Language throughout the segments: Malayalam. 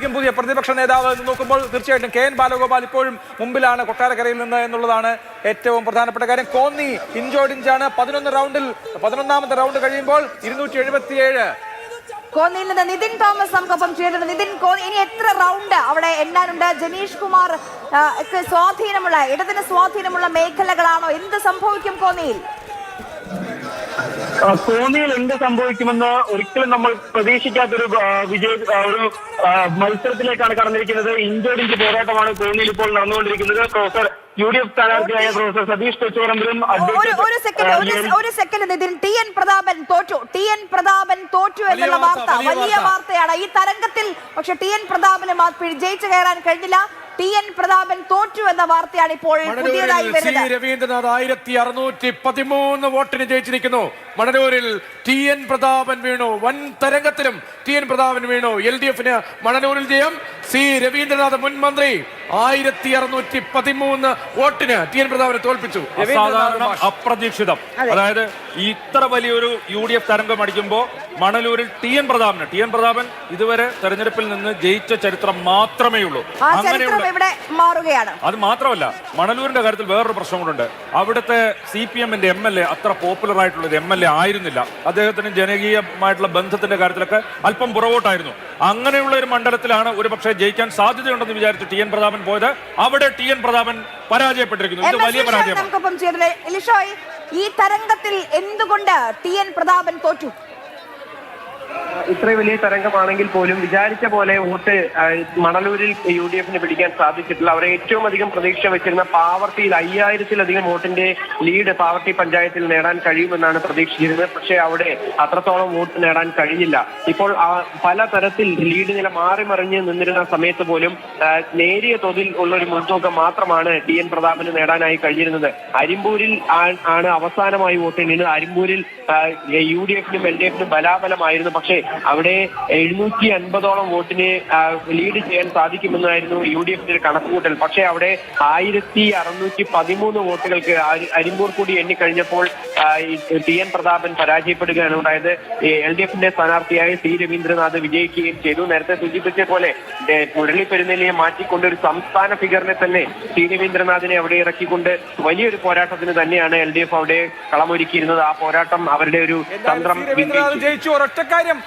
ആരായിരിക്കും പുതിയ പ്രതിപക്ഷ നേതാവ് എന്ന് നോക്കുമ്പോൾ തീർച്ചയായിട്ടും KN ബാലഗോപാൽ ഇപ്പോഴും മുമ്പിലാണ് കൊട്ടാരക്കരയിൽ നിന്ന് എന്നുള്ളതാണ് ഏറ്റവും പ്രധാനപ്പെട്ട കാര്യം. കോന്നി ഇഞ്ചോടിഞ്ചാണ്. 11ാമത്തെ റൗണ്ട് കഴിയുമ്പോൾ 277. കോന്നിയിൽ നിന്ന് നിതിൻ തോമസ് നമുക്കൊപ്പം ചെയ്തിട്ടുണ്ട്. നിതിൻ, ഇനി എത്ര റൗണ്ട് അവിടെ എണ്ണാനുണ്ട്? ജനീഷ് കുമാർ സ്വാധീനമുള്ള, ഇടതിന് സ്വാധീനമുള്ള മേഖലകളാണോ? എന്ത് സംഭവിക്കും കോന്നിയിൽ? കോന്നിയിൽ എന്ത് സംഭവിക്കുമെന്ന് ഒരിക്കലും നമ്മൾ പ്രതീക്ഷിക്കാത്തൊരു ഒരു മത്സരത്തിലേക്കാണ് കടന്നിരിക്കുന്നത്. ഇഞ്ചോടിഞ്ച് പോരാട്ടമാണ് കോന്നിയിൽ ഇപ്പോൾ നടന്നുകൊണ്ടിരിക്കുന്നത്. UDF സ്ഥാനാർത്ഥിയായ പ്രൊഫസർ സതീഷ് കൊച്ചുപറമ്പിലും ഒരു സെക്കൻഡ് നിതിൻ, TN പ്രതാപൻ തോറ്റു എന്നുള്ള വാർത്ത വലിയ വാർത്തയാണ് ഈ തരംഗത്തിൽ. പക്ഷെ TN പ്രതാപന് ജയിച്ചു കയറാൻ കഴിഞ്ഞില്ല. TN പ്രതാപൻ തോറ്റു എന്ന വാർത്തയാണ് ഇപ്പോൾ പുതിയതായി വരുന്നത്. രവീന്ദ്രനാഥ് 1613 വോട്ടിന് ജയിച്ചിരിക്കുന്നു. മണലൂരിൽ TN പ്രതാപൻ വീണു. വൻ തരംഗത്തിലും TN പ്രതാപൻ വീണു. LDF-ന് മണലൂരിൽ ജയം. രവീന്ദ്രനാഥ് മുൻ മന്ത്രി 1613 വോട്ടിന് TN പ്രതാപനെ തോൽപ്പിച്ചു. അപ്രതീക്ഷിതം. അതായത് ഇത്ര വലിയൊരു UDF തരംഗം അടിക്കുമ്പോൾ മണലൂരിൽ TN പ്രതാപൻ ഇതുവരെ തെരഞ്ഞെടുപ്പിൽ നിന്ന് ജയിച്ച ചരിത്രം മാത്രമേ ഉള്ളൂ. അത് മാത്രമല്ല, മണലൂരിന്റെ കാര്യത്തിൽ വേറൊരു പ്രശ്നം കൊണ്ടുണ്ട്. അവിടുത്തെ CPM-ന്റെ MLA അത്ര പോപ്പുലർ ആയിട്ടുള്ള MLA ആയിരുന്നില്ല. അദ്ദേഹത്തിന് ജനകീയമായിട്ടുള്ള ബന്ധത്തിന്റെ കാര്യത്തിലൊക്കെ അല്പം പുറകോട്ടായിരുന്നു. അങ്ങനെയുള്ള ഒരു മണ്ഡലത്തിലാണ് ഒരു പക്ഷേ ജയിക്കാൻ സാധ്യതയുണ്ടെന്ന് വിചാരിച്ച് TN പ്രതാപൻ പോയത്. അവിടെ TN പ്രതാപൻ പരാജയപ്പെട്ടിരിക്കുന്നു. ഇത് വലിയ പരാജയമാണ്. ഈ തരംഗത്തിൽ എന്തുകൊണ്ട് TN പ്രതാപൻ തോറ്റു? ഇത്രയും വലിയ തരംഗമാണെങ്കിൽ പോലും വിചാരിച്ച പോലെ വോട്ട് മണലൂരിൽ UDF-ന് പിടിക്കാൻ സാധിച്ചിട്ടില്ല. അവരെ ഏറ്റവും അധികം പ്രതീക്ഷ വെച്ചിരുന്ന പാവർട്ടിയിൽ 5000-ലധികം വോട്ടിന്റെ ലീഡ് പാവർട്ടി പഞ്ചായത്തിൽ നേടാൻ കഴിയുമെന്നാണ് പ്രതീക്ഷിച്ചിരുന്നത്. പക്ഷേ അവിടെ അത്രത്തോളം വോട്ട് നേടാൻ കഴിഞ്ഞില്ല. ഇപ്പോൾ പല തരത്തിൽ ലീഡ് നില മാറി മറിഞ്ഞ് നിന്നിരുന്ന സമയത്ത് പോലും നേരിയ തോതിൽ ഉള്ള ഒരു മുൻതൂക്കം മാത്രമാണ് TN പ്രതാപന് നേടാനായി കഴിഞ്ഞിരുന്നത്. അരിമ്പൂരിൽ ആണ് അവസാനമായി വോട്ട് എണ്ണിയത്. അരിമ്പൂരിൽ UDF-നും LDF-നും ബലാബലമായിരുന്നു. പക്ഷേ അവിടെ 750ഓളം വോട്ടിന് ലീഡ് ചെയ്യാൻ സാധിക്കുമെന്നായിരുന്നു UDF-ന്റെ കണക്കുകൂട്ടൽ. പക്ഷേ അവിടെ 1613 വോട്ടുകൾക്ക് അരിമ്പൂർ കൂടി എണ്ണിക്കഴിഞ്ഞപ്പോൾ TN പ്രതാപൻ പരാജയപ്പെടുകയാണ് ഉണ്ടായത്. LDF-ന്റെ സ്ഥാനാർത്ഥിയായ രവീന്ദ്രനാഥ് വിജയിക്കുകയും ചെയ്തു. നേരത്തെ സൂചിപ്പിച്ച പോലെ മുരളി പെരുന്നെല്ലിയെ മാറ്റിക്കൊണ്ട് ഒരു സംസ്ഥാന ഫിഗറിനെ തന്നെ രവീന്ദ്രനാഥിനെ അവിടെ ഇറക്കിക്കൊണ്ട് വലിയൊരു പോരാട്ടത്തിന് തന്നെയാണ് LDF അവിടെ കളമൊരുക്കിയിരുന്നത്. ആ പോരാട്ടം അവരുടെ ഒരു തന്ത്രം ജയിച്ചു. ഒരൊറ്റ കാര്യം,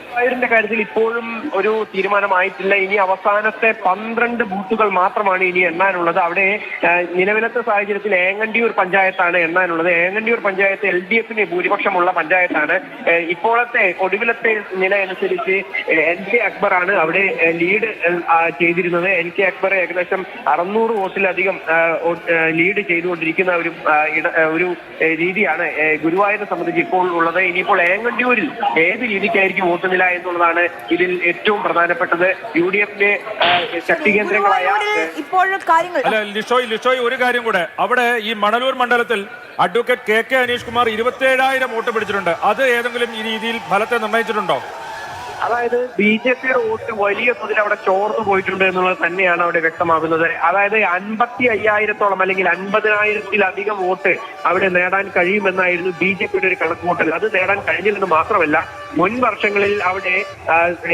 ഗുരുവായൂരിന്റെ കാര്യത്തിൽ ഇപ്പോഴും ഒരു തീരുമാനമായിട്ടില്ല. ഇനി അവസാനത്തെ 12 ബൂത്തുകൾ മാത്രമാണ് ഇനി എണ്ണാനുള്ളത്. അവിടെ നിലവിലത്തെ സാഹചര്യത്തിൽ ഏങ്ങണ്ടിയൂർ പഞ്ചായത്താണ് എണ്ണാനുള്ളത്. ഏങ്ങണ്ടിയൂർ പഞ്ചായത്ത് LDF-ന് ഭൂരിപക്ഷമുള്ള പഞ്ചായത്താണ്. ഇപ്പോഴത്തെ ഒടുവിലത്തെ നില അനുസരിച്ച് NK അക്ബറാണ് അവിടെ ലീഡ് ചെയ്തിരുന്നത്. NK അക്ബർ ഏകദേശം 600 വോട്ടിലധികം ലീഡ് ചെയ്തുകൊണ്ടിരിക്കുന്ന ഒരു രീതിയാണ് ഗുരുവായൂരിനെ സംബന്ധിച്ച് ഇപ്പോൾ ഉള്ളത്. ഇനിയിപ്പോൾ ഏങ്ങണ്ടിയൂരിൽ ഏത് രീതിക്കായിരിക്കും വോട്ട് നില എന്നുള്ളതാണ് ഇതിൽ ഏറ്റവും പ്രധാനപ്പെട്ടത്. UDF-ന്റെ ശക്തി കേന്ദ്രങ്ങളായ ലിഷോയ് ഒരു കാര്യം കൂടെ, അവിടെ ഈ മണലൂർ മണ്ഡലത്തിൽ advocate KK Aneesh Kumar 27,000 vote പിടിച്ചിട്ടുണ്ട്. അത് ഏതെങ്കിലും ഈ രീതിയിൽ ഫലത്തെ നിർണ്ണയിച്ചിട്ടുണ്ടോ? അതായത് BJP-യുടെ വോട്ട് വലിയ തോതിൽ അവിടെ ചോർന്നു പോയിട്ടുണ്ട് എന്നുള്ളത് തന്നെയാണ് അവിടെ വ്യക്തമാകുന്നത്. അതായത് 55,000-ഓളം അല്ലെങ്കിൽ 50,000-ലധികം വോട്ട് അവിടെ നേടാൻ കഴിയുമെന്നായിരുന്നു BJP-യുടെ ഒരു കണക്കുകൂട്ടൽ. അത് നേടാൻ കഴിഞ്ഞില്ലെന്ന് മാത്രമല്ല, മുൻ വർഷങ്ങളിൽ അവിടെ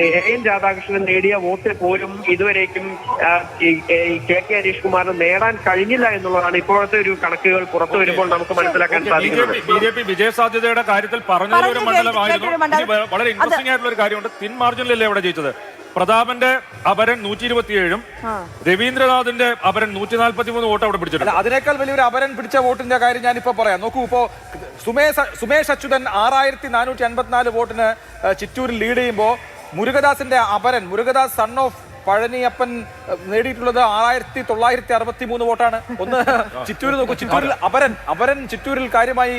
AN രാധാകൃഷ്ണൻ നേടിയ വോട്ട് പോലും ഇതുവരേക്കും KK അനീഷ് കുമാറിന് നേടാൻ കഴിഞ്ഞില്ല എന്നുള്ളതാണ് ഇപ്പോഴത്തെ ഒരു കണക്കുകൾ പുറത്തു വരുമ്പോൾ നമുക്ക് മനസ്സിലാക്കാൻ സാധിക്കുന്നത്. BJP വിജയ സാധ്യതയുടെ കാര്യത്തിൽ പറഞ്ഞ ഒരു മണ്ഡലമായിരുന്നു. വളരെ ഇൻട്രസ്റ്റിംഗ് ആയിട്ടുള്ള ഒരു കാര്യമുണ്ട്. തിൻ മാർജിനിലല്ലേ അവിടെ ജയിച്ചത്. പ്രതാപന്റെ അപരൻ 127-ഉം രവീന്ദ്രനാഥിന്റെ അപരൻ 143 വോട്ട് അവിടെ പിടിച്ചിട്ടുണ്ട്. അതിനേക്കാൾ വലിയൊരു അപരൻ പിടിച്ച വോട്ടിന്റെ കാര്യം ഞാനിപ്പോ പറയാം. നോക്കൂ, ഇപ്പോ സുമേഷ് അച്യുതൻ 6454 വോട്ടിന് ചിറ്റൂരിൽ ലീഡ് ചെയ്യുമ്പോൾ മുരുകദാസിന്റെ അപരൻ, മുരുകദാസ് സൺ ഓഫ് പഴനിയപ്പൻ നേടിയിട്ടുള്ളത് 6963 വോട്ടാണ്. ഒന്ന് ചിറ്റൂരിൽ നോക്കൂ. ചിറ്റൂരിൽ അപരൻ ചിറ്റൂരിൽ കാര്യമായി